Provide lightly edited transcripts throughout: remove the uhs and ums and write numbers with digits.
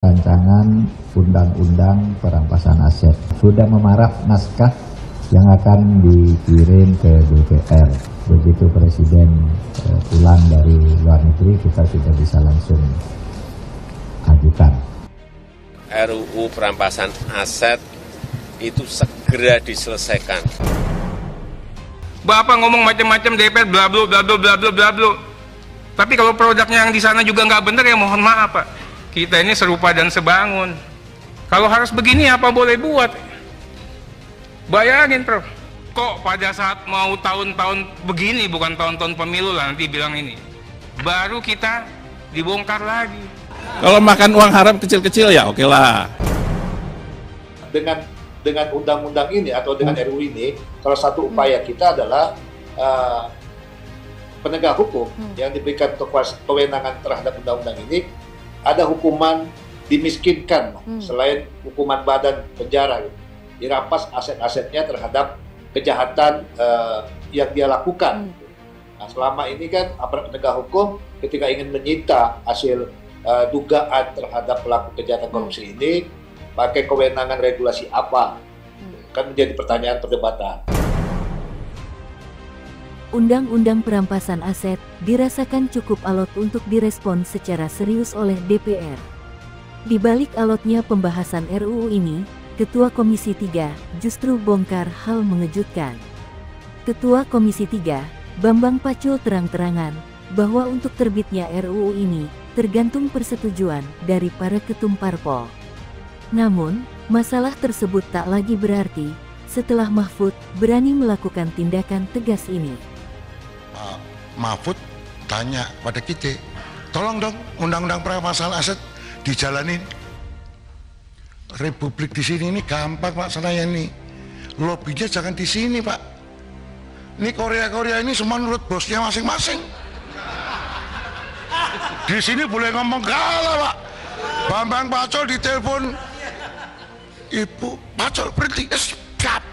Rancangan Undang-Undang Perampasan Aset sudah memarak naskah yang akan dikirim ke DPR. Begitu Presiden pulang dari luar negeri, kita sudah bisa langsung ajukan. RUU Perampasan Aset itu segera diselesaikan. Bapak ngomong macam-macam DPR bla bla bla bla bla bla bla. Tapi kalau produknya yang di sana juga nggak benar, ya mohon maaf Pak. Kita ini serupa dan sebangun. Kalau harus begini apa boleh buat? Bayangin Prof. Kok pada saat mau tahun-tahun begini, bukan tahun-tahun pemilu lah nanti bilang ini, baru kita dibongkar lagi. Kalau makan uang haram kecil-kecil ya oke lah. Dengan undang-undang ini atau dengan RUU ini, salah satu upaya kita adalah penegak hukum yang diberikan kewenangan terhadap undang-undang ini ada hukuman dimiskinkan selain hukuman badan penjara, dirampas aset-asetnya terhadap kejahatan yang dia lakukan. Nah, selama ini kan aparat penegak hukum ketika ingin menyita hasil dugaan terhadap pelaku kejahatan korupsi ini pakai kewenangan regulasi apa? Kan menjadi pertanyaan perdebatan. Undang-Undang Perampasan Aset dirasakan cukup alot untuk direspon secara serius oleh DPR. Di balik alotnya pembahasan RUU ini, Ketua Komisi 3 justru bongkar hal mengejutkan. Ketua Komisi 3, Bambang Pacul terang-terangan bahwa untuk terbitnya RUU ini tergantung persetujuan dari para ketum parpol. Namun, masalah tersebut tak lagi berarti setelah Mahfud berani melakukan tindakan tegas ini. Mahfud tanya pada kita, tolong dong undang-undang perampasan aset dijalanin. Republik di sini ini gampang Pak Senaya ini. Lobbynya jangan di sini Pak. Ini Korea ini semua menurut bosnya masing-masing. Di sini boleh ngomong kalah Pak. Bambang Pacul ditelepon, Ibu Pacul berhenti, siap.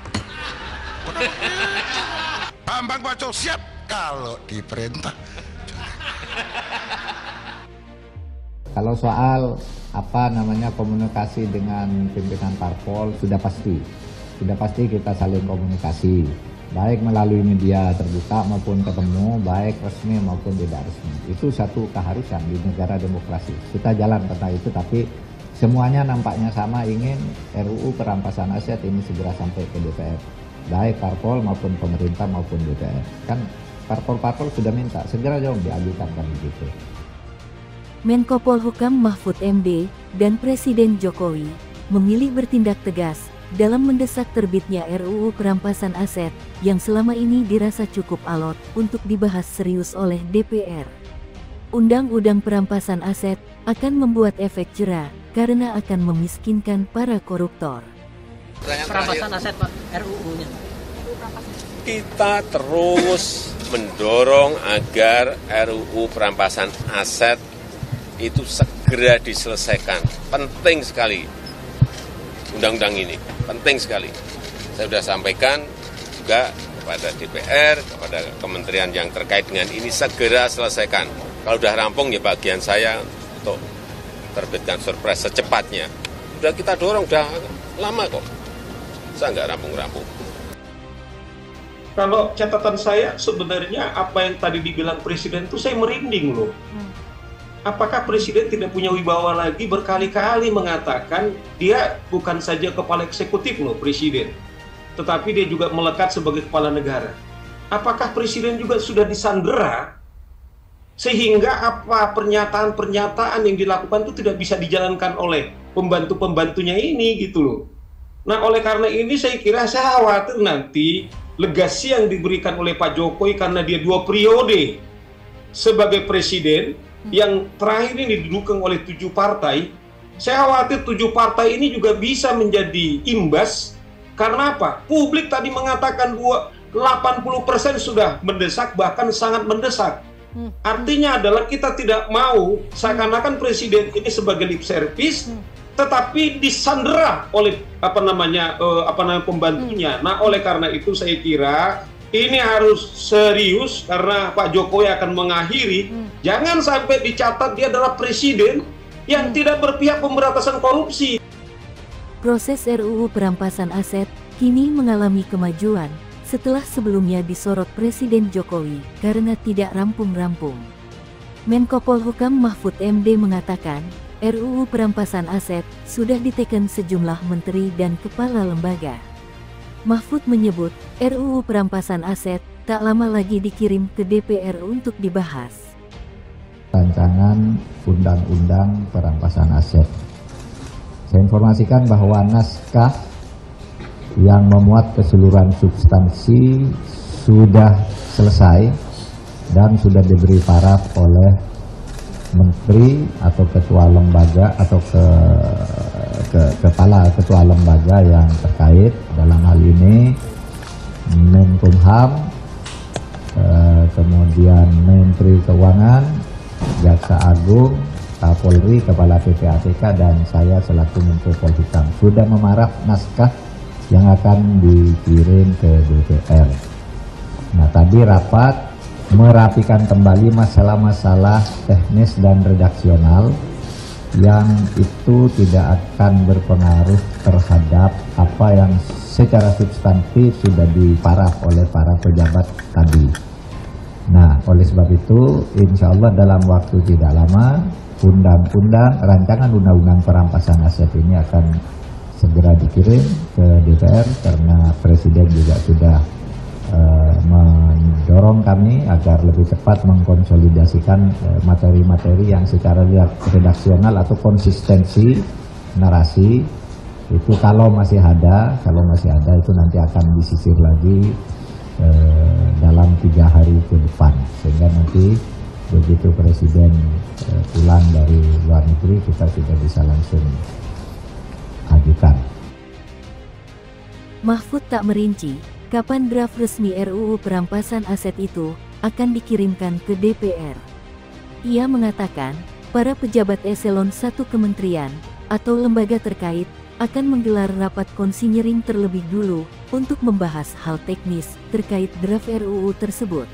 Bambang Pacul siap kalau diperintah. Kalau soal komunikasi dengan pimpinan parpol sudah pasti kita saling komunikasi, baik melalui media terbuka maupun ketemu, baik resmi maupun tidak resmi. Itu satu keharusan di negara demokrasi. Kita jalan tentang itu, tapi semuanya nampaknya sama, ingin RUU Perampasan Aset ini segera sampai ke DPR, baik parpol maupun pemerintah maupun DPR. Kan parpol-parpol sudah minta segera dong diajukan kan begitu. Menko Polhukam Mahfud MD dan Presiden Jokowi memilih bertindak tegas dalam mendesak terbitnya RUU Perampasan Aset yang selama ini dirasa cukup alot untuk dibahas serius oleh DPR. Undang-undang perampasan aset akan membuat efek jera karena akan memiskinkan para koruptor. Perampasan aset Pak, RUU-nya. Kita terus mendorong agar RUU Perampasan Aset itu segera diselesaikan. Penting sekali undang-undang ini, penting sekali. Saya sudah sampaikan juga kepada DPR, kepada kementerian yang terkait dengan ini, segera selesaikan. Kalau sudah rampung ya bagian saya untuk terbitkan surprise secepatnya. Sudah kita dorong, sudah lama kok. Saya nggak rampung-rampung. Kalau catatan saya sebenarnya apa yang tadi dibilang Presiden itu saya merinding loh. Apakah Presiden tidak punya wibawa lagi berkali-kali mengatakan dia bukan saja kepala eksekutif loh Presiden, tetapi dia juga melekat sebagai kepala negara. Apakah Presiden juga sudah disandera sehingga apa pernyataan-pernyataan yang dilakukan itu tidak bisa dijalankan oleh pembantu-pembantunya ini gitu loh. Nah oleh karena ini saya khawatir nanti legasi yang diberikan oleh Pak Jokowi karena dia 2 periode sebagai presiden yang terakhir ini didukung oleh 7 partai, saya khawatir 7 partai ini juga bisa menjadi imbas. Karena apa? Publik tadi mengatakan 80% sudah mendesak, bahkan sangat mendesak. Artinya adalah kita tidak mau seakan-akan presiden ini sebagai lip service, tetapi disandera oleh pembantunya. Nah, oleh karena itu saya kira ini harus serius karena Pak Jokowi akan mengakhiri. Jangan sampai dicatat dia adalah presiden yang tidak berpihak pemberantasan korupsi. Proses RUU perampasan aset kini mengalami kemajuan setelah sebelumnya disorot Presiden Jokowi karena tidak rampung-rampung. Menko Polhukam Mahfud MD mengatakan, RUU perampasan aset sudah diteken sejumlah menteri dan kepala lembaga. Mahfud menyebut, RUU perampasan aset tak lama lagi dikirim ke DPR untuk dibahas. Rancangan Undang-Undang Perampasan Aset. Saya informasikan bahwa naskah yang memuat keseluruhan substansi sudah selesai dan sudah diberi paraf oleh menteri atau ketua lembaga atau kepala ketua lembaga yang terkait, dalam hal ini Menkumham, kemudian Menteri Keuangan, Jaksa Agung, Kapolri, Kepala PPATK, dan saya selaku Menko Polhukam sudah memaraf naskah yang akan dikirim ke DPR. Nah, tadi rapat merapikan kembali masalah-masalah teknis dan redaksional yang itu tidak akan berpengaruh terhadap apa yang secara substantif sudah diparaf oleh para pejabat tadi. Nah, oleh sebab itu, insya Allah dalam waktu tidak lama, rancangan undang-undang perampasan aset ini akan segera dikirim ke DPR karena Presiden juga sudah mendorong kami agar lebih cepat mengkonsolidasikan materi-materi yang secara redaksional atau konsistensi narasi itu kalau masih ada itu nanti akan disisir lagi dalam 3 hari ke depan, sehingga nanti begitu Presiden pulang dari luar negeri kita sudah bisa langsung ajukan. Mahfud tak merinci kapan draft resmi RUU perampasan aset itu akan dikirimkan ke DPR. Ia mengatakan, para pejabat eselon 1 kementerian atau lembaga terkait akan menggelar rapat konsinyering terlebih dulu untuk membahas hal teknis terkait draft RUU tersebut.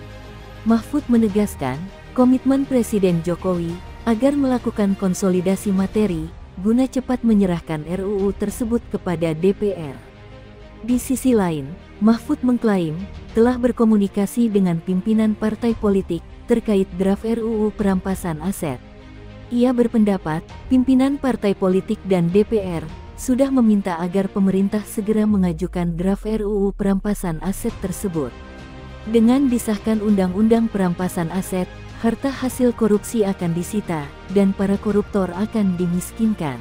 Mahfud menegaskan komitmen Presiden Jokowi agar melakukan konsolidasi materi guna cepat menyerahkan RUU tersebut kepada DPR. Di sisi lain, Mahfud mengklaim telah berkomunikasi dengan pimpinan partai politik terkait draft RUU perampasan aset. Ia berpendapat pimpinan partai politik dan DPR sudah meminta agar pemerintah segera mengajukan draft RUU perampasan aset tersebut. Dengan disahkan Undang-Undang Perampasan Aset, harta hasil korupsi akan disita dan para koruptor akan dimiskinkan.